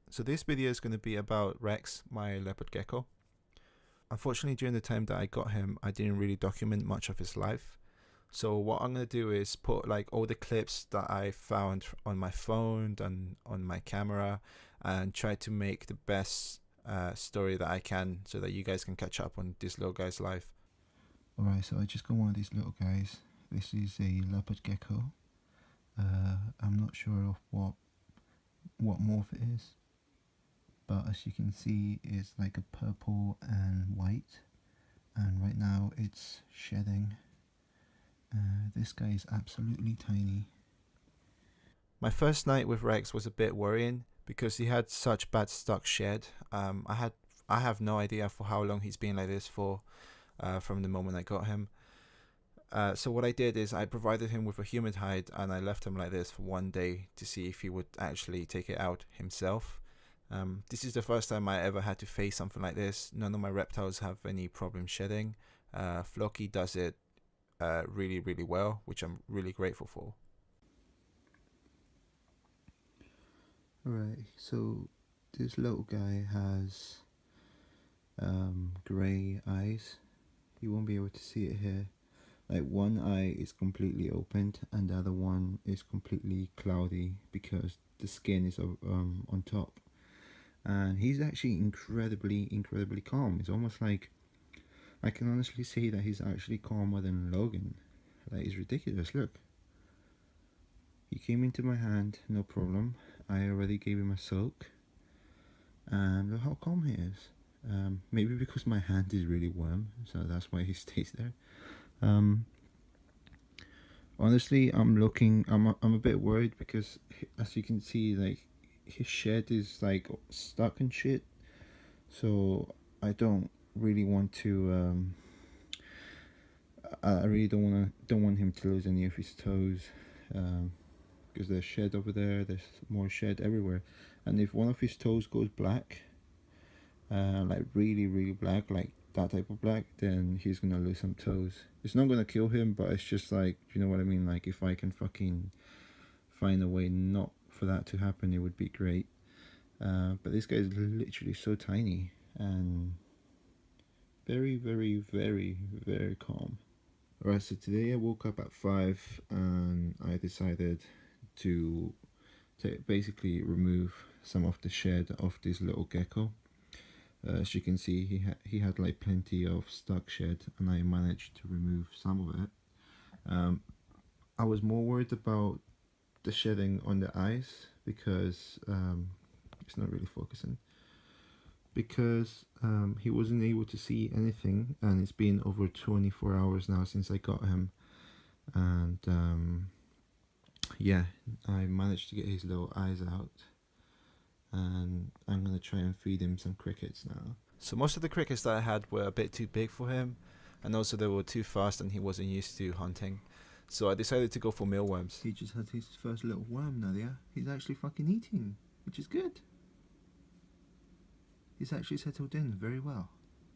So this video is going to be about Rex, my leopard gecko. Unfortunately, during the time that I got him, I didn't really document much of his life. So what I'm going to do is put like all the clips that I found on my phone and on my camera and try to make the best story that I can so that you guys can catch up on this little guy's life. Alright, so I just got one of these little guys. This is a leopard gecko. I'm not sure of what morph it is, but as you can see it's like a purple and white, and right now it's shedding. This guy is absolutely tiny. My first night with Rex was a bit worrying because he had such bad stuck shed. I have no idea for how long he's been like this for, from the moment I got him. So what I did is I provided him with a humid hide and I left him like this for one day to see if he would actually take it out himself. This is the first time I ever had to face something like this. None of my reptiles have any problem shedding. Floki does it really well, which I'm really grateful for. Alright, so this little guy has grey eyes. You won't be able to see it here. Like one eye is completely opened and the other one is completely cloudy because the skin is on top. And he's actually incredibly calm. It's almost like I can honestly say that he's actually calmer than Logan. Like, it's ridiculous. Look, he came into my hand, no problem. I already gave him a soak, and look how calm he is. Maybe because my hand is really warm, so that's why he stays there. Honestly, I'm a bit worried because, as you can see, like, his shed is like stuck and shit. So I don't really want to. I really don't want him to lose any of his toes, because there's shed over there. There's more shed everywhere, and if one of his toes goes black, like really black, like that type of black, then he's gonna lose some toes. It's not gonna kill him, but it's just like, you know what I mean. Like, if I can fucking find a way not for that to happen, it would be great. But this guy is literally so tiny and very calm. Alright, so today I woke up at 5 and I decided to basically remove some of the shed of this little gecko. As you can see, he had like plenty of stuck shed and I managed to remove some of it. I was more worried about the shedding on the eyes because it's not really focusing, because he wasn't able to see anything, and it's been over 24 hours now since I got him, and yeah, I managed to get his little eyes out, and I'm gonna try and feed him some crickets now. So most of the crickets that I had were a bit too big for him, and also they were too fast and he wasn't used to hunting. So I decided to go for mealworms. He just had his first little worm, Nadia. He's actually fucking eating, which is good. He's actually settled in very well.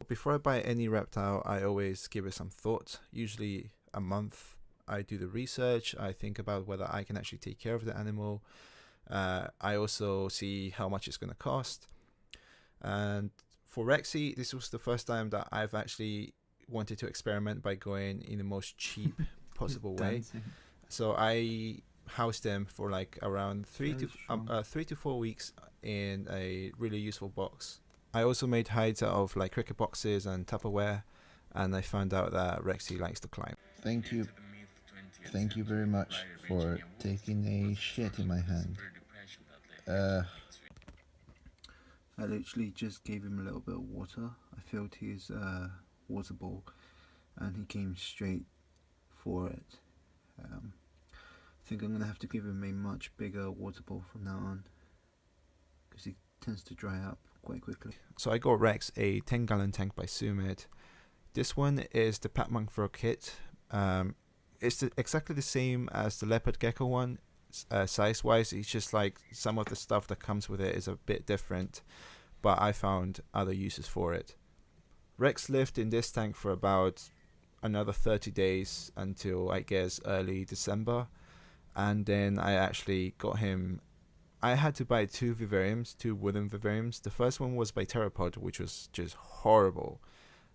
Before I buy any reptile, I always give it some thought. Usually a month I do the research, I think about whether I can actually take care of the animal. I also see how much it's going to cost. And for Rexy, this was the first time that I've actually wanted to experiment by going in the most cheap possible way. So I housed them for like around 3 to 4 weeks in a really useful box. I also made hides out of like cricket boxes and Tupperware, and I found out that Rexy likes to climb. Thank you very much for taking a shit in my hand. I literally just gave him a little bit of water. I filled his water bowl and he came straight for it. I think I'm gonna have to give him a much bigger water bowl from now on, because he tends to dry up quite quickly. So I got Rex a 10-gallon tank by Sumit. This one is the Pat Monk Throw kit. It's exactly the same as the leopard gecko one, size wise. It's just like some of the stuff that comes with it is a bit different, but I found other uses for it. Rex lived in this tank for about another 30 days until I guess early December, and then I actually got him I had to buy two vivariums, two wooden vivariums. The first one was by Terrapod, which was just horrible,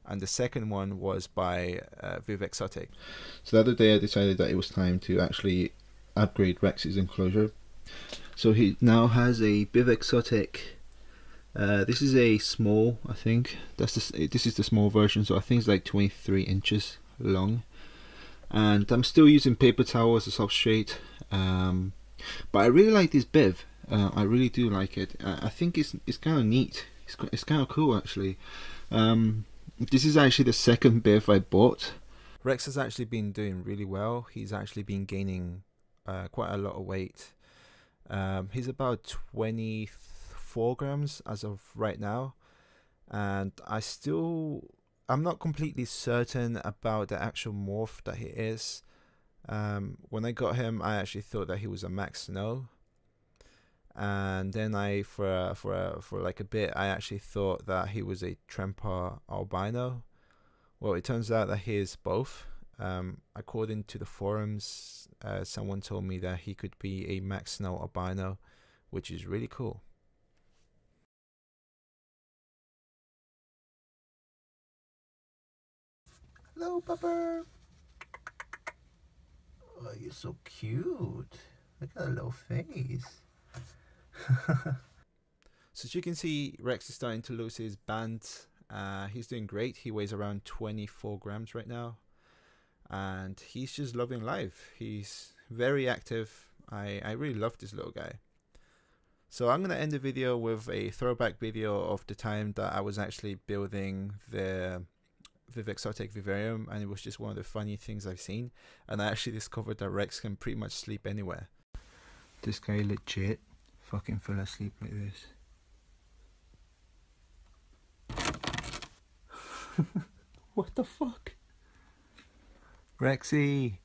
and the second one was by Viv Exotic. So the other day I decided that it was time to actually upgrade Rex's enclosure. So he now has a Viv Exotic. This is a small, I think. This is the small version, so I think it's like 23 inches long. And I'm still using paper towel as a substrate. But I really like this Biv. I really do like it. I think it's kind of neat. It's kind of cool actually. This is actually the second Biv I bought. Rex has actually been doing really well. He's actually been gaining quite a lot of weight. He's about 24 grams as of right now, and I'm not completely certain about the actual morph that he is. When I got him, I actually thought that he was a Max Snow, and then for like a bit, I actually thought that he was a Tremper albino. Well, it turns out that he is both. According to the forums, someone told me that he could be a Max Snow albino, which is really cool. Hello, Pupper. Oh, you're so cute. Look at that little face. So as you can see, Rex is starting to lose his band. He's doing great. He weighs around 24 grams right now. And he's just loving life. He's very active. I really love this little guy. So I'm going to end the video with a throwback video of the time that I was actually building the Viv Exotic vivarium, and it was just one of the funny things I've seen. And I actually discovered that Rex can pretty much sleep anywhere. This guy legit fucking fell asleep like this. What the fuck? Rexy.